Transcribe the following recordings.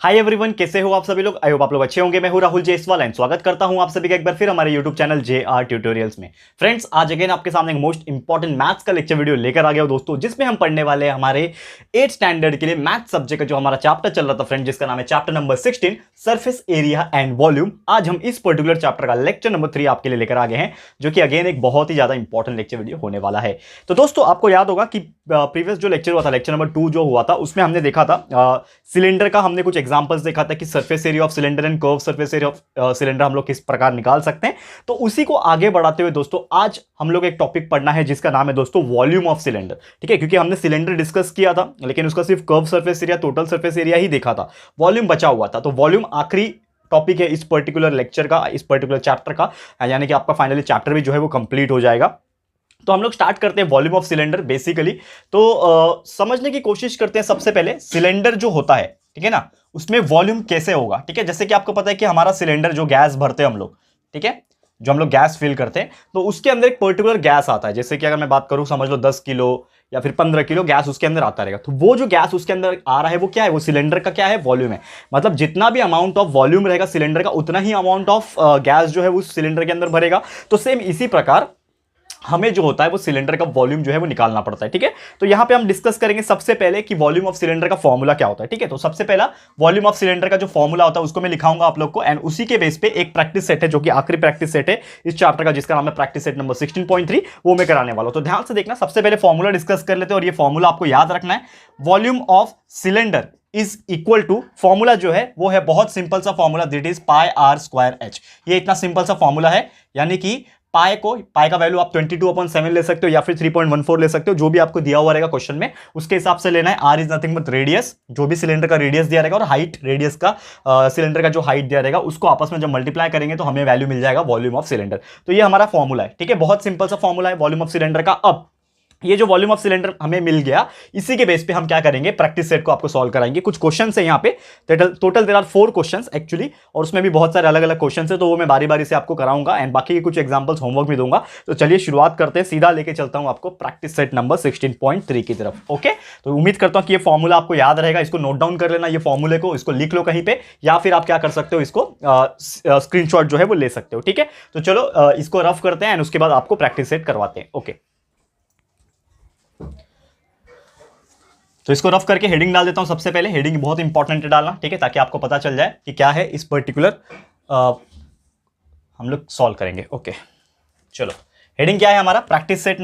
Hi everyone, कैसे हो आप सभी लोग। आई होप आप लोग अच्छे होंगे। मैं हूं राहुल जायसवाल एंड स्वागत करता हूं आप सभी का एक बार फिर हमारे यूट्यूब चैनल JR ट्यूटोरियल्स में। फ्रेंड्स, आज अगेन आपके सामने एक मोस्ट इंपॉर्टेंट मैथ्स का लेक्चर वीडियो लेकर आ गया हूं दोस्तों, जिसमें हम पढ़ने वाले हैं हमारे 8th स्टैंडर्ड के लिए मैथ सब्जेक्ट का जो हमारा चैप्टर चल रहा था फ्रेंड, जिसका नाम है chapter number 16 surface area and volume. आज हम इस पर्टिकुलर चैप्टर का लेक्चर नंबर 3 आपके लिए लेकर आ गए हैं, जो कि अगेन एक बहुत ही ज्यादा इंपॉर्टेंट लेक्चर वीडियो होने वाला है। तो दोस्तों, आपको याद होगा कि प्रीवियस जो लेक्चर हुआ था, लेक्चर नंबर 2 जो हुआ था, उसमें हमने देखा था सिलेंडर का, हमने कुछ एग्जांपल्स देखा था कि surface area of cylinder and curve surface area of cylinder हम लोग किस प्रकार निकाल सकते हैं। तो उसी को आगे बढ़ाते हुए दोस्तों, आज हम लोग एक टॉपिक पढ़ना है जिसका नाम है दोस्तों वॉल्यूम ऑफ सिलेंडर। ठीक है, क्योंकि हमने सिलेंडर डिस्कस किया था, लेकिन उसका सिर्फ curve surface area, total surface area ही देखा था, वॉल्यूम बचा हुआ था। तो वॉल्यूम आखिरी टॉपिक है इस पर्टिकुलर लेक्चर का, इस पर्टिकुलर चैप्टर का, यानी कि आपका फाइनली चैप्टर भी जो है वो कंप्लीट हो जाएगा। तो हम लोग स्टार्ट करते हैं वॉल्यूम ऑफ सिलेंडर बेसिकली। तो समझने की कोशिश करते हैं सबसे पहले सिलेंडर जो होता है, ठीक है ना, उसमें वॉल्यूम कैसे होगा। ठीक है, जैसे कि आपको पता है कि हमारा सिलेंडर जो गैस भरते हैं हम लोग, ठीक है, जो हम लोग गैस फिल करते हैं, तो उसके अंदर एक पर्टिकुलर गैस आता है। जैसे कि अगर मैं बात करूं, समझ लो 10 किलो या फिर 15 किलो गैस उसके अंदर आता रहेगा। तो वो जो गैस उसके अंदर आ रहा है वो क्या है, वो सिलेंडर का क्या है, वॉल्यूम है। मतलब जितना भी अमाउंट ऑफ वॉल्यूम रहेगा सिलेंडर का, उतना ही अमाउंट ऑफ गैस जो है उस सिलेंडर के अंदर भरेगा। तो सेम इसी प्रकार हमें जो होता है वो सिलेंडर का वॉल्यूम जो है वो निकालना पड़ता है। ठीक है, तो यहां पे हम डिस्कस करेंगे सबसे पहले कि वॉल्यूम ऑफ सिलेंडर का फॉर्मूला क्या होता है। ठीक है, तो सबसे पहला वॉल्यूम ऑफ सिलेंडर का जो फॉर्मूला होता है उसको मैं लिखाऊंगा आप लोग को, एंड उसी के बेस पे एक प्रैक्टिस सेट है, जो कि आखिरी प्रैक्टिस सेट है इस चैप्टर का, जिसका नाम है प्रैक्टिस सेट नंबर 16.3, वो मैं कराने वाला हूं। तो ध्यान से देखना, सबसे पहले फॉर्मूला डिस्कस कर लेते हैं, और ये फॉर्मूला आपको याद रखना है। Volume of cylinder is equal to, formula जो है वो है बहुत सिंपल सा formula, that is pi r square h. ये इतना सिंपल सा फॉर्मूला है, यानी कि पाई का वैल्यू आप 22/7 ले सकते हो या फिर 3.14 ले सकते हो, जो भी आपको दिया हुआ रहेगा क्वेश्चन में उसके हिसाब से लेना है। R is nothing but radius, जो भी सिलेंडर का रेडियस दिया रहेगा, और हाइट, रेडियस का सिलेंडर का जो हाइट दिया रहेगा, उसको आपस में जब मल्टीप्लाई करेंगे तो हमें वैल्यू मिल जाएगा वॉल्यूम ऑफ सिलेंडर। तो ये हमारा फॉर्मूला है। ठीक है, बहुत सिंपल सा फॉर्मूला है वॉल्यूम ऑफ सिलेंडर का। अब ये जो वॉल्यूम ऑफ सिलेंडर हमें मिल गया, इसी के बेस पे हम क्या करेंगे, प्रैक्टिस सेट को आपको सॉल्व कराएंगे। कुछ क्वेश्चंस है यहाँ पे, total there are 4 questions actually, और उसमें भी बहुत सारे अलग अलग क्वेश्चंस है, तो वो मैं बारी बारी से आपको कराऊंगा, एंड बाकी के कुछ एग्जांपल्स होमवर्क भी दूंगा। तो चलिए शुरुआत करते हैं, सीधा लेके चलता हूं आपको प्रैक्टिस सेट नंबर 16.3 की तरफ। ओके, तो उम्मीद करता हूं कि ये फॉर्मूला आपको याद रहेगा। इसको नोट डाउन कर लेना, ये फॉर्मूले को, इसको लिख लो कहीं पे, या फिर आप क्या कर सकते हो, इसको स्क्रीनशॉट जो है वो ले सकते हो। ठीक है, तो चलो इसको रफ करते हैं, एंड उसके बाद आपको प्रैक्टिस सेट करवाते हैं। ओके, तो इसको रफ करके हेडिंग डाल देता हूं। सबसे पहले हेडिंग बहुत इंपॉर्टेंट है डालना, ठीक है, ताकि आपको पता चल जाए कि क्या है इस पर्टिकुलर हम लोग सॉल्व करेंगे। ओके, चलो, हेडिंग क्या है हमारा, प्रैक्टिस सेट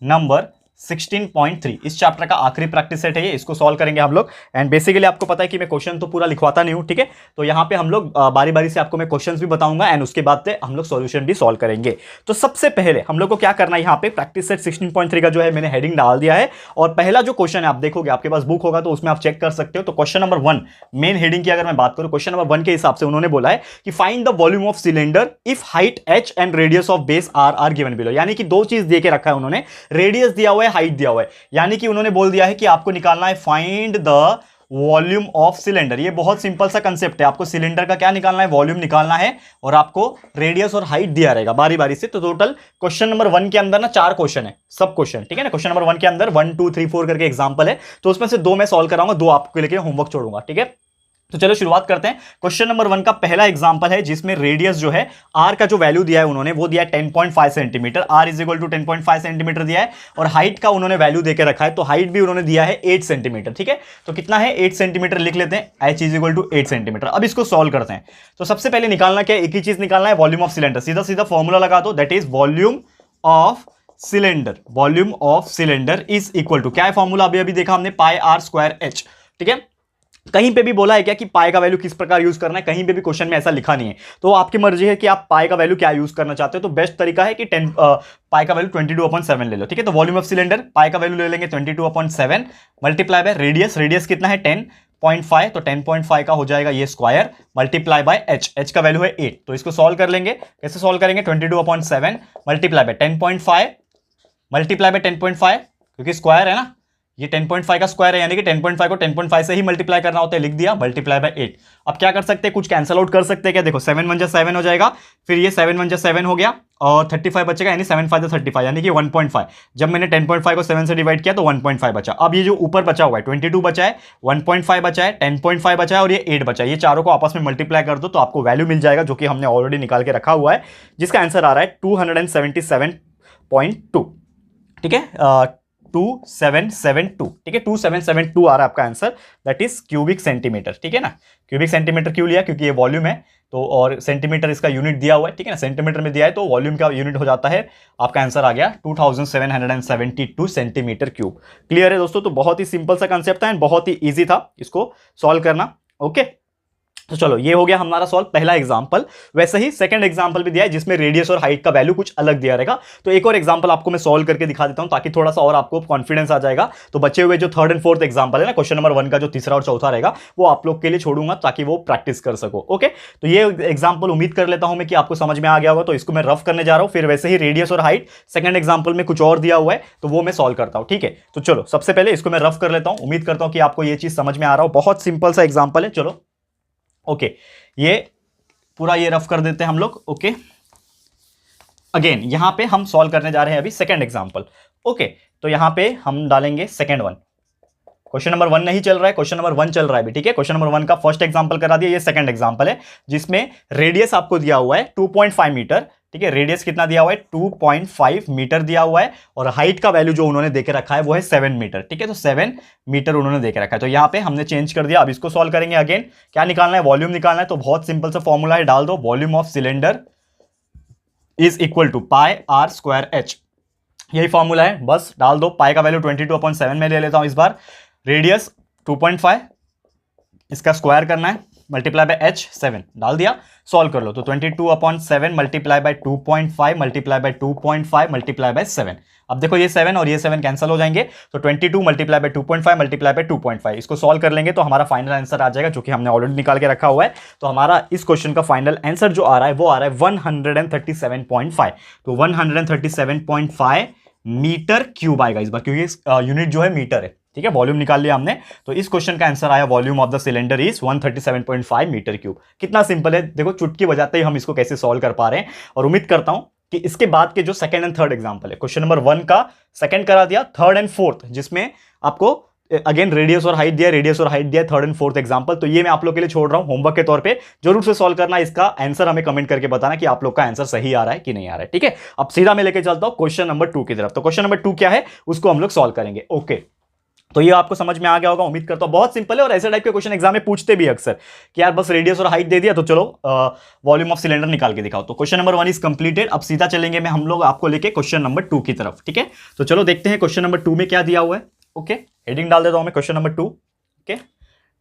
नंबर 16.3, इस चैप्टर का आखिरी प्रैक्टिस सेट है ये, इसको सॉल्व करेंगे हम लोग। एंड बेसिकली आपको पता है कि मैं क्वेश्चन तो पूरा लिखवाता नहीं हूं, ठीक है, तो यहां पे हम लोग बारी बारी से आपको मैं क्वेश्चंस भी बताऊंगा, एंड उसके बाद से हम लोग सॉल्यूशन भी सॉल्व करेंगे। तो सबसे पहले हम लोग को क्या करना है, यहां पे प्रैक्टिस सेट 16.3 का जो है मैंने हेडिंग डाल दिया है, और पहला जो क्वेश्चन है आप देखोगे, आपके पास बुक होगा तो उसमें आप चेक कर सकते हो। तो क्वेश्चन नंबर 1, मेन हेडिंग की अगर मैं बात करूं, क्वेश्चन नंबर 1 के हिसाब से उन्होंने बोला है कि find the volume of cylinder if height h and radius of base are given below. यानी कि दो चीज दे के रखा है उन्होंने, रेडियस दिया हुआ है, हाइट दिया हुआ है, यानी कि उन्होंने बोल दिया है कि आपको निकालना है find the volume of cylinder. ये बहुत सिंपल सा कंसेप्ट है, आपको सिलेंडर का क्या निकालना है, वॉल्यूम निकालना है, और आपको रेडियस और हाइट दिया रहेगा बारी बारी से। तो टोटल क्वेश्चन नंबर 1 के अंदर ना 4 क्वेश्चन है, सब क्वेश्चन, ठीक है ना। क्वेश्चन नंबर 1 के अंदर 1 2 3 4 करके एग्जांपल है, तो उसमें से 2 मैं सॉल्व कराऊंगा, 2 आपके लिए होमवर्क छोड़ूंगा। ठीक है, तो चलो शुरुआत करते हैं। क्वेश्चन नंबर 1 का पहला एग्जांपल है, जिसमें रेडियस जो है आर का जो वैल्यू दिया है उन्होंने, वो दिया है 10.5 centimetre, r is equal to 10.5 centimetre दिया है, और हाइट का उन्होंने वैल्यू देकर रखा है, तो हाइट भी उन्होंने दिया है 8 सेंटीमीटर। ठीक है, तो कितना है, 8 सेंटीमीटर लिख लेते हैं, h is equal to 8 centimetre. अब इसको सॉल्व करते हैं। तो सबसे पहले निकालना क्या है, एक ही चीज निकालना है, वॉल्यूम ऑफ सिलेंडर। सीधा सीधा फॉर्मूला लगा दो, that is volume of cylinder. Volume of cylinder is equal to, क्या है फॉर्मूला, अभी अभी देखा हमने, पाई आर स्क्वायर एच। ठीक है, कहीं पे भी बोला है क्या कि पाई का वैल्यू किस प्रकार यूज करना है, कहीं पे भी क्वेश्चन में ऐसा लिखा नहीं है, तो आपकी मर्जी है कि आप पाई का वैल्यू क्या यूज करना चाहते हो। तो बेस्ट तरीका है कि पाई का वैल्यू 22/7 ले लो। ठीक है, तो वॉल्यूम ऑफ सिलेंडर पाई का वैल्यू ले लेंगे 22/7 मल्टीप्लाई बाय रेडियस, रेडियस कितना है 10.5, तो 10.5 का हो जाएगा ये स्क्वायर, मल्टीप्लाई बाय एच का वैल्यू है 8। तो इसको सॉल्व कर लेंगे, कैसे सॉल्व करेंगे, 22/7 मल्टीप्लाई बाय 10.5 मल्टीप्लाई बाय 10.5, क्योंकि स्क्वायर है ना, ये 10.5 का स्क्वायर है, यानी कि 10.5 को 10.5 से ही मल्टीप्लाई करना होता है, लिख दिया, मल्टीप्लाई बाय 8। अब क्या कर सकते हैं, कुछ कैंसिल आउट कर सकते हैं क्या, देखो 7 1 जा 7 हो जाएगा, फिर ये 7 1 जा 7 हो गया, और 35 बचेगा, यानी 7 5 35, यानी कि 1.5। जब मैंने 10.5 को 7 से डिवाइड किया तो 1.5 बचा। अब ये जो ऊपर बचा हुआ है 22 बचा है, 1.5 बचा है, 10.5 बचा है और ये 8 बचा है, ये चारों को आपस में मल्टीप्लाई कर दो तो आपको वैल्यू मिल जाएगा, जो कि हमने ऑलरेडी निकाल के रखा हुआ है, जिसका आंसर आ रहा है 277.2। ठीक है, 2772। ठीक है, 2772 आ रहा है आपका answer, that is cubic centimetre. ठीक है ना, क्यूबिक सेंटीमीटर क्यों लिया, क्योंकि ये वॉल्यूम है तो, और सेंटीमीटर इसका यूनिट दिया हुआ है। ठीक है ना, सेंटीमीटर में दिया है तो वॉल्यूम का यूनिट हो जाता है। आपका आंसर आ गया 2772 सेंटीमीटर क्यूब। क्लियर है दोस्तों, तो बहुत ही सिंपल सा कंसेप्ट था एंड बहुत ही ईजी था इसको सॉल्व करना। ओके, तो चलो ये हो गया हमारा सॉल्व पहला एग्जांपल। वैसे ही सेकंड एग्जांपल भी दिया है जिसमें रेडियस और हाइट का वैल्यू कुछ अलग दिया रहेगा। तो एक और एग्जांपल आपको मैं सॉल्व करके दिखा देता हूं ताकि थोड़ा सा और आपको कॉन्फिडेंस आ जाएगा। तो बचे हुए जो थर्ड एंड फोर्थ एग्जांपल है ना, क्वेश्चन नंबर 1 का जो तीसरा और चौथा रहेगा वो आप लोग के लिए छोड़ूंगा ताकि वो प्रैक्टिस कर सको। ओके, तो ये एग्जाम्पल उम्मीद कर लेता हूं मैं कि आपको समझ में आ गया होगा, तो इसको मैं रफ करने जा रहा हूं। फिर वैसे ही रेडियस और हाइट सेकंड एग्जाम्पल में कुछ और दिया हुआ है तो वो मैं सॉल्व करता हूं। ठीक है, तो चलो सबसे पहले इसको मैं रफ कर लेता हूं। उम्मीद करता हूं कि आपको ये चीज समझ में आ रहा हो, बहुत सिंपल सा एग्जाम्पल है। चलो ओके, ये पूरा ये रफ कर देते हैं हम लोग। ओके, अगेन यहां पे हम सॉल्व करने जा रहे हैं अभी सेकंड एग्जांपल। ओके, तो यहां पे हम डालेंगे सेकंड वन। क्वेश्चन नंबर 1 नहीं चल रहा है, क्वेश्चन नंबर 1 चल रहा है अभी। ठीक है, क्वेश्चन नंबर 1 का फर्स्ट एग्जांपल करा दिया, ये सेकंड एग्जांपल है जिसमें रेडियस आपको दिया हुआ है 2.5 मीटर। ठीक है, रेडियस कितना दिया हुआ है 2.5 मीटर दिया हुआ है, और हाइट का वैल्यू जो उन्होंने देके रखा है वो है 7 मीटर। ठीक है, तो 7 मीटर उन्होंने देके रखा है, तो यहां पे हमने चेंज कर दिया। अब इसको सॉल्व करेंगे। अगेन क्या निकालना है, वॉल्यूम निकालना है। तो बहुत सिंपल सा फॉर्मूला है, डाल दो, volume of cylinder is equal to pi r square h. यही फॉर्मूला है, बस डाल दो। पाई का वैल्यू 22/7 में ले लेता हूं इस बार। रेडियस 2.5, इसका स्क्वायर करना है, मल्टीप्लाई बाय एच 7 डाल दिया, सॉल्व कर लो। तो 22/7 multiply by 2.5 multiply by 2.5 multiply by 7। अब देखो ये 7 और ये 7 कैंसिल हो जाएंगे, तो 22 मल्टीप्लाई बाय 2.5 मल्टीप्लाई बाय 2.5, इसको सॉल्व कर लेंगे तो हमारा फाइनल आंसर आ जाएगा, जो कि हमने ऑलरेडी निकाल के रखा हुआ है। तो हमारा इस क्वेश्चन का फाइनल आंसर जो आ रहा है वो आ रहा है 137.5। तो 137.5 मीटर क्यूब आएगा इस बार, क्योंकि यूनिट जो है मीटर है। ठीक है, वॉल्यूम निकाल लिया हमने, तो इस क्वेश्चन का आंसर आया volume of the cylinder is 137.5 metre cube. कितना सिंपल है, देखो चुटकी बजाते ही हम इसको कैसे सॉल्व कर पा रहे हैं। और उम्मीद करता हूं कि इसके बाद के जो सेकंड एंड थर्ड एग्जांपल है, क्वेश्चन नंबर 1 का सेकंड करा दिया, थर्ड एंड फोर्थ जिसमें आपको अगेन रेडियस और हाइट दिया, रेडियस और हाइट दिया, थर्ड एंड फोर्थ एग्जांपल, तो ये मैं आप लोग के लिए छोड़ रहा हूं होमवर्क के तौर पे। जरूर से सॉल्व करना, इसका आंसर हमें कमेंट करके बताना कि आप लोग का आंसर सही आ रहा है कि नहीं आ रहा है। ठीक है, अब सीधा मैं लेके चलता हूं क्वेश्चन नंबर 2 की तरफ। तो क्वेश्चन नंबर 2 क्या है उसको हम लोग सॉल्व करेंगे। ओके, तो ये आपको समझ में आ गया होगा, उम्मीद करता हूं। बहुत सिंपल है और ऐसे टाइप के क्वेश्चन एग्जाम में पूछते भी अक्सर कि यार बस रेडियस और हाइट दे दिया तो चलो वॉल्यूम ऑफ सिलेंडर निकाल के दिखाओ। तो क्वेश्चन नंबर 1 इज कंप्लीटेड। अब सीधा चलेंगे मैं हम लोग आपको लेके क्वेश्चन नंबर 2 की तरफ। ठीक है, तो चलो देखते हैं क्वेश्चन नंबर 2 में क्या दिया हुआ है। ओके, हेडिंग डाल देता हूं मैं क्वेश्चन नंबर 2। ओके,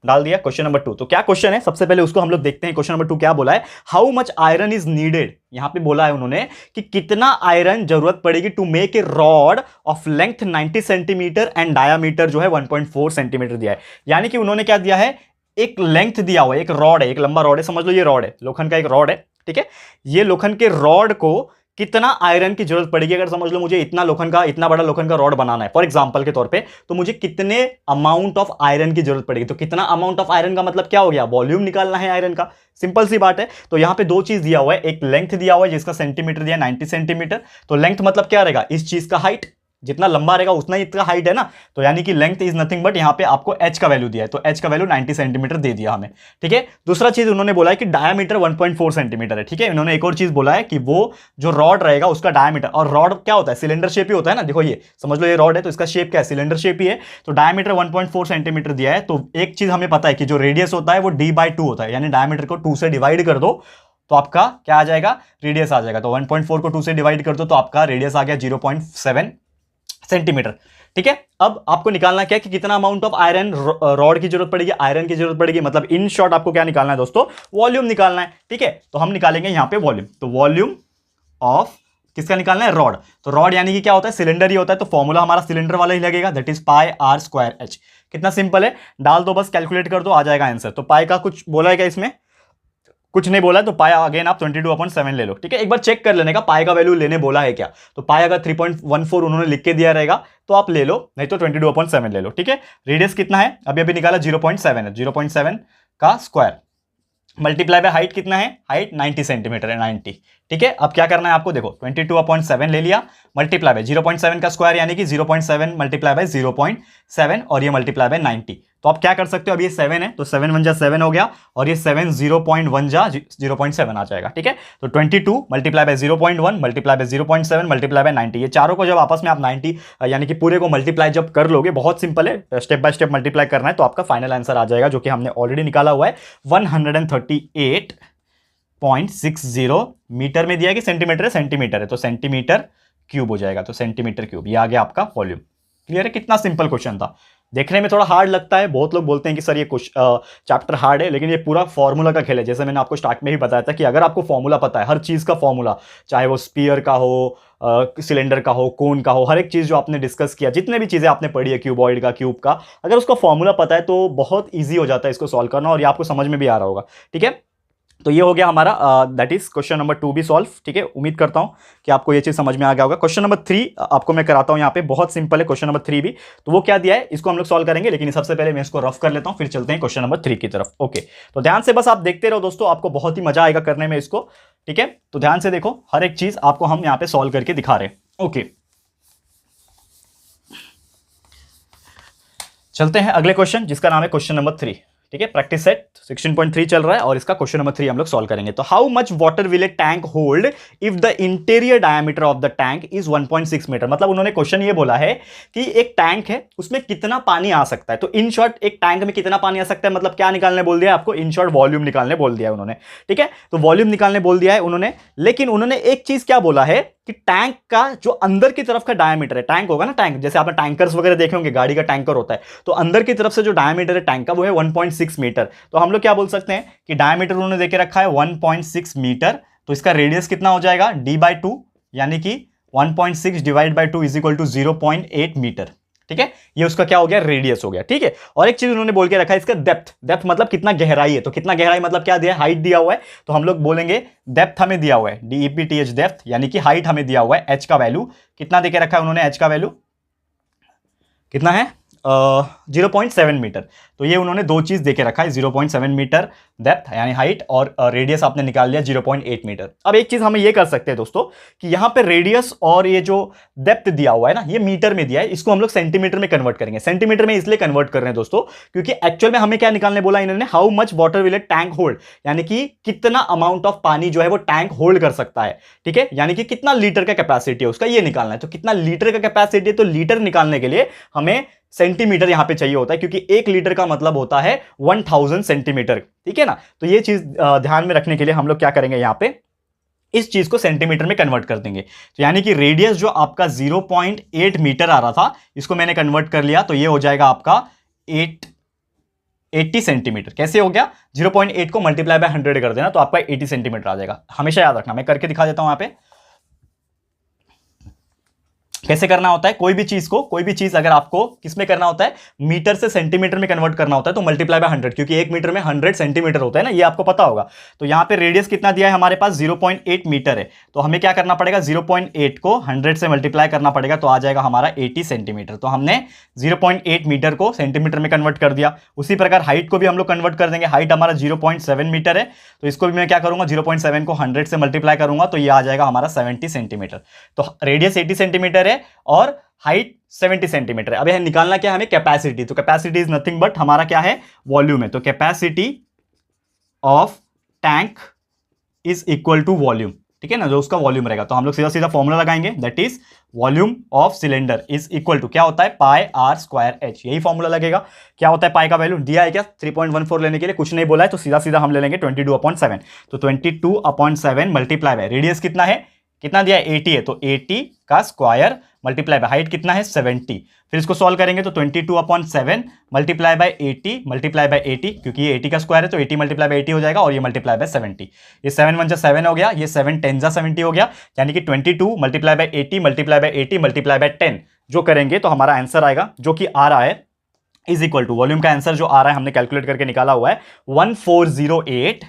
डाल दिया क्वेश्चन नंबर 2। तो क्या क्वेश्चन है सबसे पहले उसको हम लोग देखते हैं। क्वेश्चन नंबर 2 क्या बोला है, how much iron is needed. यहां पे बोला है उन्होंने कि कितना आयरन जरूरत पड़ेगी to make a rod of length 90 centimetre and diameter जो है 1.4 सेंटीमीटर दिया है। यानी कि उन्होंने क्या दिया है, एक लेंथ दिया हुआ है, एक रॉड है, एक लंबा रॉड है, समझ लो ये रॉड है, लोखंड का एक रॉड है। ठीक है, ये लोखंड के रॉड को कितना आयरन की जरूरत पड़ेगी, अगर समझ लो मुझे इतना लोखंड का, इतना बड़ा लोखंड का रॉड बनाना है फॉर एग्जांपल के तौर पे, तो मुझे कितने अमाउंट ऑफ आयरन की जरूरत पड़ेगी। तो कितना अमाउंट ऑफ आयरन का मतलब क्या हो गया, वॉल्यूम निकालना है आयरन का, सिंपल सी बात है। तो यहां पे दो चीज दिया हुआ है, एक लेंथ दिया हुआ है जिसका सेंटीमीटर दिया 90 सेंटीमीटर। तो लेंथ मतलब क्या रहेगा, इस चीज का हाइट, जितना लंबा रहेगा उतना ही इसका हाइट है ना, तो यानी कि लेंथ इज नथिंग बट यहां पे आपको एच का वैल्यू दिया है, तो एच का वैल्यू 90 सेंटीमीटर दे दिया हमें। ठीक है, दूसरा चीज उन्होंने बोला है कि डायमीटर 1.4 सेंटीमीटर है। ठीक है, इन्होंने एक और चीज बोला है कि वो जो रॉड रहेगा उसका डायमीटर, और रॉड क्या होता है, सिलेंडर शेप ही होता है ना। देखो ये समझ लो ये रॉड है तो इसका शेप क्या है, सिलेंडर शेप ही है। तो डायमीटर 1.4 सेंटीमीटर दिया है। तो एक चीज हमें पता है कि जो रेडियस होता है वो d/2 होता है, यानी डायमीटर को 2 से डिवाइड कर दो तो आपका क्या आ जाएगा, रेडियस आ जाएगा। तो 1.4 को 2 से डिवाइड कर दो तो आपका रेडियस आ गया 0.7 सेंटीमीटर। ठीक है, अब आपको निकालना क्या है कि कितना अमाउंट ऑफ आयरन रॉड की जरूरत पड़ेगी, आयरन की जरूरत पड़ेगी, मतलब इन शॉर्ट आपको क्या निकालना है दोस्तों, वॉल्यूम निकालना है। ठीक है, तो हम निकालेंगे यहां पे वॉल्यूम। तो वॉल्यूम ऑफ किसका निकालना है, रॉड। तो रॉड यानी कि क्या होता है, सिलेंडर ही होता है, तो फॉर्मूला हमारा सिलेंडर वाला ही लगेगा, that is pi r square h. कितना सिंपल है, डाल दो बस, कैलकुलेट कर दो, आ जाएगा आंसर। तो पाई का कुछ बोला है क्या इसमें, कुछ नहीं बोला, तो पाई अगेन आप 22/7 ले लो। ठीक है, एक बार चेक कर लेने का पाई का वैल्यू लेने बोला है क्या। तो पाई अगर 3.14 उन्होंने लिख के दिया रहेगा तो आप ले लो, नहीं तो 22/7 ले लो। ठीक है, रेडियस कितना है, अभी अभी निकाला 0.7 है, 0.7 का स्क्वायर मल्टीप्लाई बाय हाइट कितना है, हाइट 90 सेंटीमीटर है, 90। ठीक है, अब क्या करना है आपको, देखो 22/7 ले लिया, मल्टीप्लाई बाय 0.7 का स्क्वायर यानी कि 0.7 मल्टीप्लाई बाय 0.7 और ये मल्टीप्लाई बाय 90। तो आप क्या कर सकते हो, अब ये 7 है तो 7 1 जा 7 हो गया और ये 7 0.1 जा 0.7 आ जाएगा। ठीक है, तो 22 multiply by 0.1 multiply by 0.7 multiply by 90, ये चारों को जब आपस में आप 90 यानी कि पूरे को मल्टीप्लाई जब कर लोगे, बहुत सिंपल है, स्टेप बाय स्टेप मल्टीप्लाई करना है, तो आपका फाइनल आंसर आ जाएगा जो कि हमने ऑलरेडी निकाला हुआ है 138.60 मीटर में दिया है कि सेंटीमीटर है, सेंटीमीटर है तो सेंटीमीटर क्यूब हो जाएगा, तो सेंटीमीटर क्यूब, ये आ गया आपका वॉल्यूम। क्लियर है, कितना सिंपल क्वेश्चन था। देखने में थोड़ा हार्ड लगता है, बहुत लोग बोलते हैं कि सर ये चैप्टर हार्ड है, लेकिन ये पूरा फॉर्मूला का खेल है। जैसे मैंने आपको स्टार्ट में ही बताया था कि अगर आपको फॉर्मूला पता है, हर चीज़ का फॉर्मूला, चाहे वो स्पीयर का हो, सिलेंडर का हो, कोन का हो, हर एक चीज़ जो आपने डिस्कस किया, जितने भी चीज़ें आपने पढ़ी है, क्यूबॉइड का, क्यूब का, अगर उसका फॉर्मूला पता है तो बहुत ईजी हो जाता है इसको सॉल्व करना, और ये आपको समझ में भी आ रहा होगा। ठीक है, तो ये हो गया हमारा, दैट इज क्वेश्चन नंबर 2 भी सॉल्व। ठीक है, उम्मीद करता हूं कि आपको ये चीज समझ में आ गया होगा। क्वेश्चन नंबर 3 आपको मैं कराता हूं, यहाँ पे बहुत सिंपल है क्वेश्चन नंबर 3 भी। तो वो क्या दिया है, इसको हम लोग सॉल्व करेंगे, लेकिन सबसे पहले मैं इसको रफ कर लेता हूं, फिर चलते हैं क्वेश्चन नंबर 3 की तरफ। ओके, तो ध्यान से बस आप देखते रहो दोस्तों, आपको बहुत ही मजा आएगा करने में इसको। ठीक है, तो ध्यान से देखो, हर एक चीज आपको हम यहाँ पे सॉल्व करके दिखा रहे हैं। ओके, चलते हैं अगले क्वेश्चन, जिसका नाम है क्वेश्चन नंबर 3। ठीक है, प्रैक्टिस सेट 16.3 चल रहा है और इसका क्वेश्चन नंबर 3 हम लोग सॉल्व करेंगे। तो how much water will a tank hold if the interior diameter of the tank is 1.6 metre. मतलब उन्होंने क्वेश्चन ये बोला है कि एक टैंक है, उसमें कितना पानी आ सकता है। तो इन शॉर्ट, एक टैंक में कितना पानी आ सकता है, मतलब क्या निकालने बोल दिया आपको, इन शॉर्ट वॉल्यूम निकालने बोल दिया है उन्होंने। ठीक है, तो वॉल्यूम निकालने बोल दिया है उन्होंने, लेकिन उन्होंने एक चीज क्या बोला है कि टैंक का जो अंदर की तरफ का डायमीटर है, टैंक होगा ना, टैंक जैसे आपने टैंकर्स वगैरह देखे होंगे, गाड़ी का टैंकर होता है, तो अंदर की तरफ से जो डायमीटर है टैंक का वो है 1.6 मीटर। तो हम लोग क्या बोल सकते हैं कि डायमीटर उन्होंने देके रखा है 1.6 मीटर, तो इसका रेडियस कितना हो जाएगा, d/2, यानी कि 1.6 divide by 2 is equal to 0.8 metre. ठीक है, ये उसका क्या हो गया, रेडियस हो गया। ठीक है, और एक चीज उन्होंने बोल के रखा है इसका डेप्थ। डेप्थ मतलब कितना गहराई है, तो कितना गहराई मतलब क्या दिया है, हाइट दिया हुआ है, तो हम लोग बोलेंगे डेप्थ हमें दिया हुआ है, DEPTH डेप्थ, यानी कि हाइट हमें दिया हुआ है, h का वैल्यू कितना देके रखा है उन्होंने, h का वैल्यू कितना है, 0.7 मीटर। तो ये उन्होंने दो चीज देके रखा है, 0.7 मीटर डेप्थ यानी हाइट, और रेडियस आपने निकाल लिया 0.8 मीटर। अब एक चीज हम ये कर सकते हैं दोस्तों कि यहां पे रेडियस और ये जो डेप्थ दिया हुआ है ना, ये मीटर में दिया है, इसको हम लोग सेंटीमीटर में कन्वर्ट करेंगे। सेंटीमीटर में इसलिए कन्वर्ट कर रहे हैं दोस्तों क्योंकि एक्चुअल में हमें क्या निकालने बोला इन्होंने, how much water will a tank hold, यानी कि कितना अमाउंट ऑफ पानी जो है वो टैंक होल्ड कर सकता है। ठीक है, यानी कि कितना लीटर का कैपेसिटी है उसका, ये निकालना है। तो कितना लीटर का कैपेसिटी है, तो लीटर निकालने के लिए हमें सेंटीमीटर यहां पे चाहिए होता है, क्योंकि एक लीटर का मतलब होता है 1000 सेंटीमीटर। ठीक है ना, तो ये चीज ध्यान में रखने के लिए हम लोग क्या करेंगे, यहां पे इस चीज को सेंटीमीटर में कन्वर्ट कर देंगे। तो यानी कि रेडियस जो आपका 0.8 मीटर आ रहा था, इसको मैंने कन्वर्ट कर लिया, तो ये हो जाएगा आपका 80 सेंटीमीटर। कैसे हो गया, 0.8 को मल्टीप्लाई बाय 100 कर देना तो आपका 80 सेंटीमीटर आ जाएगा। हमेशा याद रखना, मैं करके दिखा देता हूं यहां पे कैसे करना होता है। कोई भी चीज अगर आपको किसमें करना होता है, मीटर से सेंटीमीटर में कन्वर्ट करना होता है, तो मल्टीप्लाई बाय 100, क्योंकि एक मीटर में 100 सेंटीमीटर होता है ना, ये आपको पता होगा। तो यहां पे रेडियस कितना दिया है हमारे पास, 0.8 मीटर है, तो हमें क्या करना पड़ेगा, 0.8 को 100 से मल्टीप्लाई करना पड़ेगा, तो आ जाएगा हमारा 80 सेंटीमीटर। तो हमने 0.8 मीटर को सेंटीमीटर में कन्वर्ट कर दिया। उसी प्रकार हाइट को भी हम लोग कन्वर्ट कर देंगे। हाइट हमारा 0.7 मीटर है, तो इसको भी मैं क्या करूंगा, 0.7 को 100 से मल्टीप्लाई करूंगा, तो ये आ जाएगा हमारा 70 सेंटीमीटर। तो रेडियस 80 सेंटीमीटर है और हाइट 70 सेंटीमीटर है। अब यह निकालना क्या है हमें, कैपेसिटी। तो कैपेसिटी इज नथिंग बट हमारा क्या है, वॉल्यूम है। तो capacity of tank is equal to volume. ठीक है ना, जो उसका वॉल्यूम रहेगा, तो हम लोग सीधा सीधा फॉर्मूला लगाएंगे, that is volume of cylinder is equal to क्या होता है, पाई आर स्क्वायर एच। यही फॉर्मूला लगेगा। क्या होता है पाई का वैल्यू, दिया है क्या 3.14 लेने के लिए, कुछ नहीं बोला है, तो सीधा सीधा हम ले लेंगे 22/7। तो 22/7 मल्टीप्लाई बाय रेडियस कितना है, कितना दिया है 80 है, तो 80 का स्क्वायर मल्टीप्लाई बाय हाइट कितना है 70। फिर इसको सॉल्व करेंगे तो 22/7 मल्टीप्लाई बाय 80 मल्टीप्लाई बाय 80, क्योंकि ये 80 का स्क्वायर है तो 80 मल्टीप्लाई बाय 80 हो जाएगा, और ये मल्टीप्लाई बाय 70। ये 7 1 जा 7 हो गया, ये 7 10 जा 70 हो गया, यानी कि 22 multiply by 80 multiply by 80 multiply by 10 जो करेंगे तो हमारा आंसर आएगा, जो कि आ रहा है इज इक्वल टू, वॉल्यूम का आंसर जो आ रहा है हमने कैलकुलेट करके निकाला हुआ है 1408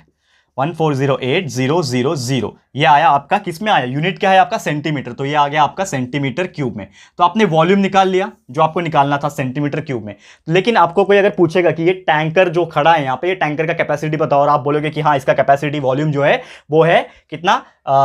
1408000 ये आया आपका, किस में आया, यूनिट क्या है आपका, सेंटीमीटर, तो ये आ गया आपका सेंटीमीटर क्यूब में। तो आपने वॉल्यूम निकाल लिया जो आपको निकालना था सेंटीमीटर क्यूब में। लेकिन आपको कोई अगर पूछेगा कि ये टैंकर जो खड़ा है यहाँ पे, ये टैंकर का कैपेसिटी बताओ, और आप बोलोगे कि हाँ इसका कैपेसिटी वॉल्यूम जो है वो है कितना,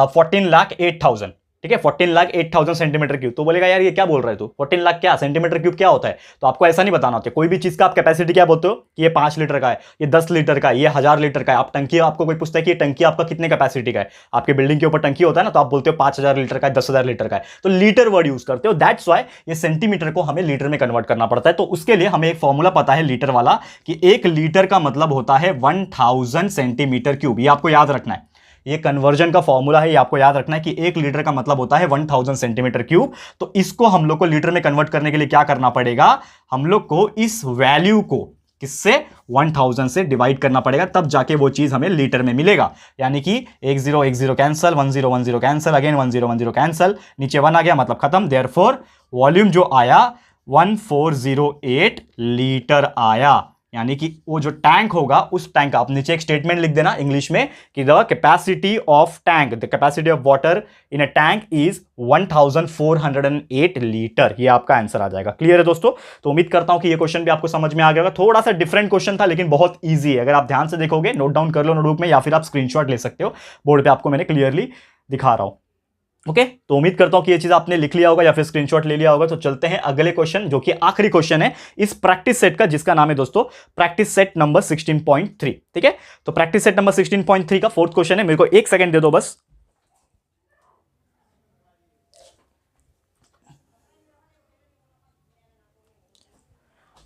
14,08,000, ठीक है, 14,08,000 सेंटीमीटर क्यूब। तो बोलेगा यार ये क्या बोल रहे हो तू, 14 लाख क्या, सेंटीमीटर क्यूब क्या होता है। तो आपको ऐसा नहीं बताना होता, कोई भी चीज का आप कैपेसिटी क्या बोलते हो कि ये 5 लीटर का है, ये 10 लीटर का है, ये 1000 लीटर का है। आप टंकी, आपको कोई पूछता है कि ये टंकी आपका कितने कैपेसिटी का है, आपके बिल्डिंग के ऊपर टंकी होता है ना, तो आप बोलते हो 5000 लीटर का है, 10,000 लीटर का है, तो लीटर वर्ड यूज करते हो। दैट्स वाई ये सेंटीमीटर को हमें लीटर में कन्वर्ट करना पड़ता है। तो उसके लिए हमें एक फॉर्मूला पता है लीटर वाला, कि 1 लीटर का मतलब होता है 1000 सेंटीमीटर क्यूब। ये आपको याद रखना है, ये कन्वर्जन का फॉर्मूला है, ये आपको याद रखना है कि 1 लीटर का मतलब होता है 1000 सेंटीमीटर क्यूब। तो इसको हम लोग को लीटर में कन्वर्ट करने के लिए क्या करना पड़ेगा, हम लोग को इस वैल्यू को किससे, 1000 से डिवाइड करना पड़ेगा, तब जाके वो चीज हमें लीटर में मिलेगा। यानी कि 1010 कैंसल, 1010 कैंसल, अगेन 1010 कैंसल, नीचे 1 आ गया मतलब खत्म। देयरफॉर वॉल्यूम जो आया 1408 लीटर आया। यानी कि वो जो टैंक होगा, उस टैंक का आप नीचे एक स्टेटमेंट लिख देना इंग्लिश में कि the capacity of tank, the capacity of water in a tank is 1408 litre. ये आपका आंसर आ जाएगा। क्लियर है दोस्तों। तो उम्मीद करता हूं कि ये क्वेश्चन भी आपको समझ में आ गया होगा। थोड़ा सा डिफरेंट क्वेश्चन था लेकिन बहुत ईजी है। अगर आप ध्यान से देखोगे, नोट डाउन कर लो नोटबुक में, या फिर आप स्क्रीनशॉट ले सकते हो, बोर्ड पे आपको मैंने क्लियरली दिखा रहा हूं। ओके, तो उम्मीद करता हूं कि ये चीज आपने लिख लिया होगा या फिर स्क्रीनशॉट ले लिया होगा। तो चलते हैं अगले क्वेश्चन, जो कि आखिरी क्वेश्चन है इस प्रैक्टिस सेट का, जिसका नाम है दोस्तों प्रैक्टिस सेट नंबर 16.3। ठीक है, तो प्रैक्टिस सेट नंबर 16.3 का 4th क्वेश्चन है। मेरे को 1 सेकंड दे दो बस।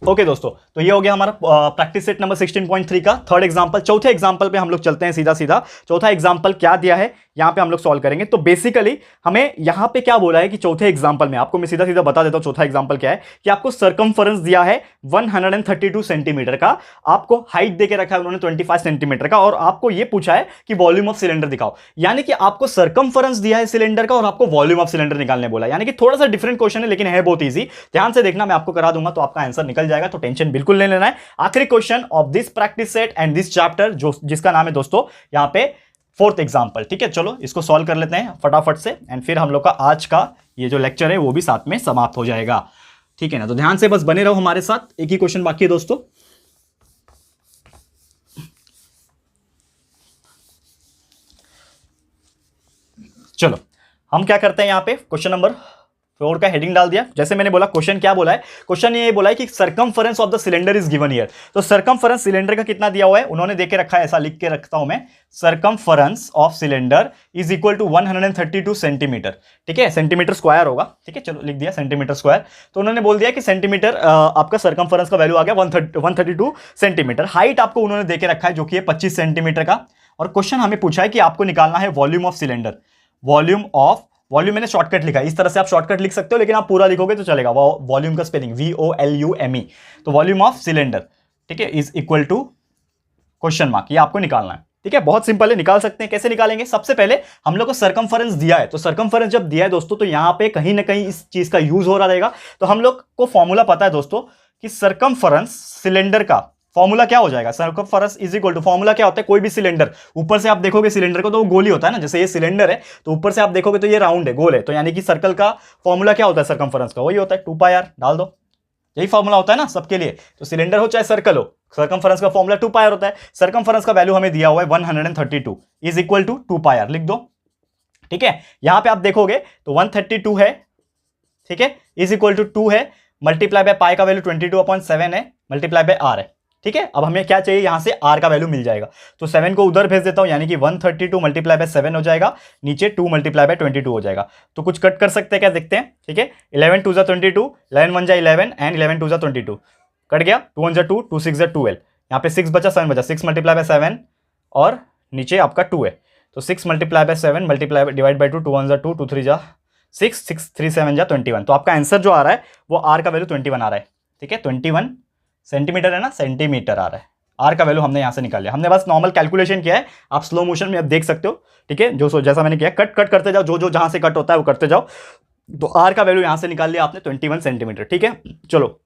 ओके दोस्तों, तो ये हो गया हमारा प्रैक्टिस सेट नंबर 16.3 का 3rd एग्जांपल। चौथे एग्जांपल पे हम लोग चलते हैं सीधा सीधा। चौथा एग्जांपल क्या दिया है यहां पे हम लोग सॉल्व करेंगे। तो बेसिकली हमें यहां पे क्या बोला है कि चौथे एग्जांपल में, आपको मैं सीधा सीधा बता देता हूं चौथा एग्जांपल क्या है, कि आपको सर्कमफरेंस दिया है 132 सेंटीमीटर का, आपको हाइट देके रखा है उन्होंने 25 सेंटीमीटर का, और आपको ये पूछा है कि वॉल्यूम ऑफ सिलेंडर दिखाओ। यानी कि आपको सर्कमफरेंस दिया है सिलेंडर का और आपको वॉल्यूम ऑफ सिलेंडर निकालने बोला। यानी कि थोड़ा सा डिफरेंट क्वेश्चन है लेकिन है बहुत ईजी। ध्यान से देखना, मैं आपको करा दूंगा तो आपका आंसर निकल जाएगा, तो टेंशन बिल्कुल नहीं लेना है। आखिरी question of this practice set and this chapter, जो जिसका नाम है दोस्तों यहां पे 4th एग्जांपल। ठीक है, चलो इसको सॉल्व कर लेते हैं फटाफट से, एंड फिर हम लोग का आज का ये जो लेक्चर है वो भी साथ में समाप्त हो जाएगा। ठीक है ना, तो ध्यान से बस बने रहो हमारे साथ। एक ही क्वेश्चन बाकी है दोस्तों। चलो हम क्या करते हैं, यहां पे क्वेश्चन नंबर 4 का हेडिंग डाल दिया। जैसे मैंने बोला, क्वेश्चन क्या बोला है, क्वेश्चन ये बोला है कि circumference of the cylinder is given here. तो सर्कमफरेंस सिलेंडर का कितना दिया हुआ है, उन्होंने देके रखा है, ऐसा लिख के रखता हूं मैं, circumference of cylinder is equal to 132 centimetre. ठीक है, सेंटीमीटर स्क्वायर होगा। ठीक है, चलो लिख दिया सेंटीमीटर स्क्वायर। तो उन्होंने बोल दिया कि सेंटीमीटर आपका सर्कमफरेंस का वैल्यू आ गया 132 सेंटीमीटर। हाइट आपको उन्होंने देके रखा है जो कि 25 सेंटीमीटर का, और क्वेश्चन हमें पूछा है कि आपको निकालना है वॉल्यूम ऑफ सिलेंडर। वॉल्यूम मैंने शॉर्टकट लिखा है, इस तरह से आप शॉर्टकट लिख सकते हो, लेकिन आप पूरा लिखोगे तो चलेगा। वॉल्यूम का स्पेलिंग VOLUME। तो वॉल्यूम ऑफ सिलेंडर, ठीक है, is equal to question mark, ये आपको निकालना है। ठीक है, बहुत सिंपल है, निकाल सकते हैं। कैसे निकालेंगे, सबसे पहले हम लोग को सर्कमफरेंस दिया है, तो सर्कमफरेंस जब दिया है दोस्तों, तो यहां पे कहीं ना कहीं इस चीज का यूज हो रहा रहेगा। तो हम लोग को फॉर्मूला पता है दोस्तों कि सर्कमफरेंस सिलेंडर का फॉर्मूला क्या हो जाएगा, circumference is equal to, formula क्या होता है, कोई भी सिलेंडर ऊपर से आप देखोगे सिलेंडर को तो वो गोल ही होता है ना। जैसे ये सिलेंडर है तो ऊपर से आप देखोगे तो ये राउंड है, गोल है, तो यानी कि सर्कल का फॉर्मूला क्या होता है सर्कमफरेंस का, वही होता है 2πr। डाल दो, यही फॉर्मूला होता है ना सबके लिए। तो सिलेंडर हो चाहे सर्कल हो, सर्कमफरेंस का फॉर्मूला 2πr होता है। सर्कमफरेंस का वैल्यू हमें दिया हुआ है 132 इज इक्वल टू 2πr, लिख दो। ठीक है, यहां पे आप देखोगे तो 132 है, ठीक है, इज इक्वल टू 2 है, मल्टीप्लाई बाय पाई का वैल्यू 22/7 है, मल्टीप्लाई बाय r है। ठीक है, अब हमें क्या चाहिए, यहां से r का वैल्यू मिल जाएगा, तो 7 को उधर भेज देता हूं, यानी कि 132 मल्टीप्लाई बाय 7 हो जाएगा, नीचे 2 मल्टीप्लाई बाय 22 हो जाएगा। तो कुछ कट कर सकते हैं क्या, देखते हैं। ठीक है, 11 2 22, 11 1 11 एंड 11 2 22, कट गया, 2 1 2, 2 6 12, यहाँ पे 6 बचा, 7 बचा, 6 मल्टीप्लाई बाय 7 और नीचे आपका 2 है, तो 6 multiply by 7 multiply divide by 2, 2 1 2, 2 3 6, 6 3 7 21। तो आपका आंसर जो आ रहा है वो r का वैल्यू 21 आ रहा है। ठीक है, 21 सेंटीमीटर है ना, सेंटीमीटर आ रहा है। r का वैल्यू हमने यहां से निकाल लिया, हमने बस नॉर्मल कैलकुलेशन किया है, आप स्लो मोशन में अब देख सकते हो। ठीक है, जो जैसा मैंने किया, कट करते जाओ, जो जहां से कट होता है वो करते जाओ। तो r का वैल्यू यहां से निकाल लिया आपने 21 सेंटीमीटर। ठीक है, चलो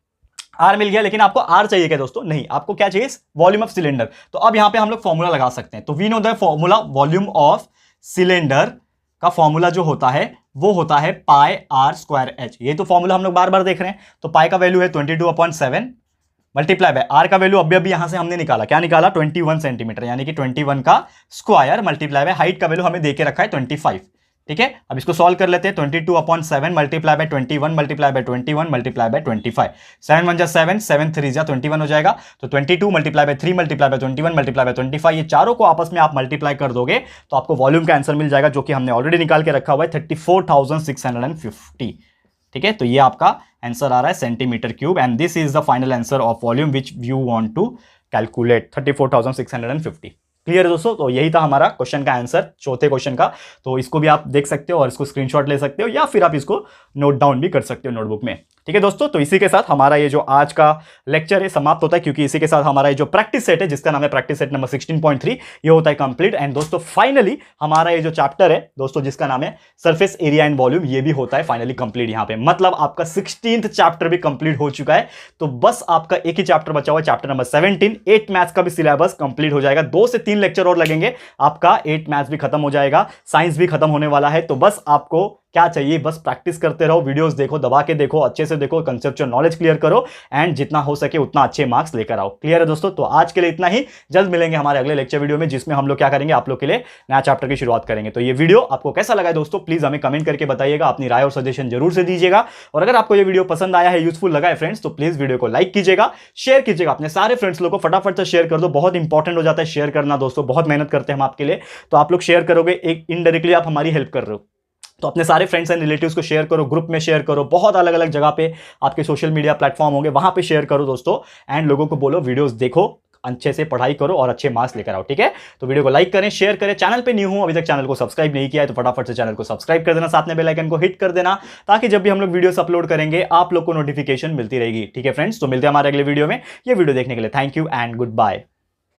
आर मिल गया, लेकिन आपको आर चाहिए क्या दोस्तों? नहीं, आपको क्या चाहिए? Volume of cylinder. तो अब यहां पे हम लोग फॉर्मूला लगा सकते हैं। तो we know the formula volume of cylinder का फॉर्मूला जो होता है वो होता है पाई आर स्क्वायर एच। ये तो फॉर्मूला हम लोग बार बार देख रहे हैं। तो पाई का वैल्यू है 22/7 मल्टीप्लाई बाय आर का वैल्यू अभी यहां से हमने निकाला, क्या निकाला? 21 सेंटीमीटर, यानी कि 21 का स्क्वायर मल्टीप्लाई बाय हाइट का वैल्यू हमें देके रखा है 25। ठीक है, अब इसको सॉल्व कर लेते हैं। 22/7 multiply by 21 multiply by 21 multiply by 25। 7 1 जा 7, 7 3 जा 21 हो जाएगा। तो 22 multiply by 3 multiply by 21 multiply by 25, ये चारों को आपस में आप मल्टीप्लाई कर दोगे तो आपको वॉल्यूम का आंसर मिल जाएगा, जो कि हमने ऑलरेडी निकाल के रखा हुआ है 34,650। ठीक है, तो ये आपका आंसर आ रहा है centimetre cube, and this is the final answer of volume which you want to calculate, 34,650। Clear है दोस्तों? तो यही था हमारा क्वेश्चन का आंसर, चौथे क्वेश्चन का। तो इसको भी आप देख सकते हो और इसको स्क्रीनशॉट ले सकते हो, या फिर आप इसको नोट डाउन भी कर सकते हो नोटबुक में। ठीक है दोस्तों, तो इसी के साथ हमारा ये जो आज का लेक्चर है समाप्त होता है, क्योंकि इसी के साथ हमारा ये जो प्रैक्टिस सेट है, जिसका नाम है प्रैक्टिस सेट नंबर 16.3, ये होता है कंप्लीट। एंड दोस्तों फाइनली हमारा ये जो चैप्टर है दोस्तों, जिसका नाम है सरफेस एरिया एंड वॉल्यूम, ये भी होता है फाइनली कंप्लीट यहाँ पे। मतलब आपका 16th चैप्टर भी कंप्लीट हो चुका है। तो बस आपका एक ही चैप्टर बचा हुआ है, चैप्टर नंबर 17। 8 मैथ्स का भी सिलेबस कंप्लीट हो जाएगा। 2 से 3 लेक्चर और लगेंगे, आपका 8 मैथ्स भी खत्म हो जाएगा, साइंस भी खत्म होने वाला है। तो बस आपको क्या चाहिए? बस प्रैक्टिस करते रहो, वीडियोस देखो, दबा के देखो, अच्छे से देखो, कंसेप्चुअल नॉलेज क्लियर करो, एंड जितना हो सके उतना अच्छे मार्क्स लेकर आओ। क्लियर है दोस्तों? तो आज के लिए इतना ही। जल्द मिलेंगे हमारे अगले लेक्चर वीडियो में, जिसमें हम लोग क्या करेंगे, आप लोग के लिए नया चैप्टर की शुरुआत करेंगे। तो ये वीडियो आपको कैसा लगा दोस्तों, प्लीज हमें कमेंट करके बताइएगा, अपनी राय और सजेशन जरूर से दीजिएगा। और अगर आपको ये वीडियो पसंद आया है, यूजफुल लगा है फ्रेंड्स, तो प्लीज वीडियो को लाइक कीजिएगा, शेयर कीजिएगा, अपने सारे फ्रेंड्स लोगों को फटाफट से शेयर कर दो। बहुत इंपॉर्टेंट हो जाता है शेयर करना दोस्तों, बहुत मेहनत करते हैं हम आपके लिए। तो आप लोग शेयर करोगे, एक इनडायरेक्टली आप हमारी हेल्प कर रहे हो। तो अपने सारे फ्रेंड्स एंड रिलेटिव्स को शेयर करो, ग्रुप में शेयर करो, बहुत अलग अलग जगह पे आपके सोशल मीडिया प्लेटफॉर्म होंगे, वहां पे शेयर करो दोस्तों। एंड लोगों को बोलो वीडियोस देखो, अच्छे से पढ़ाई करो और अच्छे मार्क्स लेकर आओ। ठीक है, तो वीडियो को लाइक करें, शेयर करें। चैनल पे न्यू हूं, अभी तक चैनल को सब्सक्राइब नहीं किया है, तो फटाफट से चैनल को सब्सक्राइब कर देना, साथ में बेल आइकन को हिट कर देना, ताकि जब भी हम लोग वीडियोस अपलोड करेंगे आप लोग को नोटिफिकेशन मिलती रहेगी। ठीक है फ्रेंड्स, तो मिलते हैं हमारे अगले वीडियो में। ये वीडियो देखने के लिए thank you and good bye.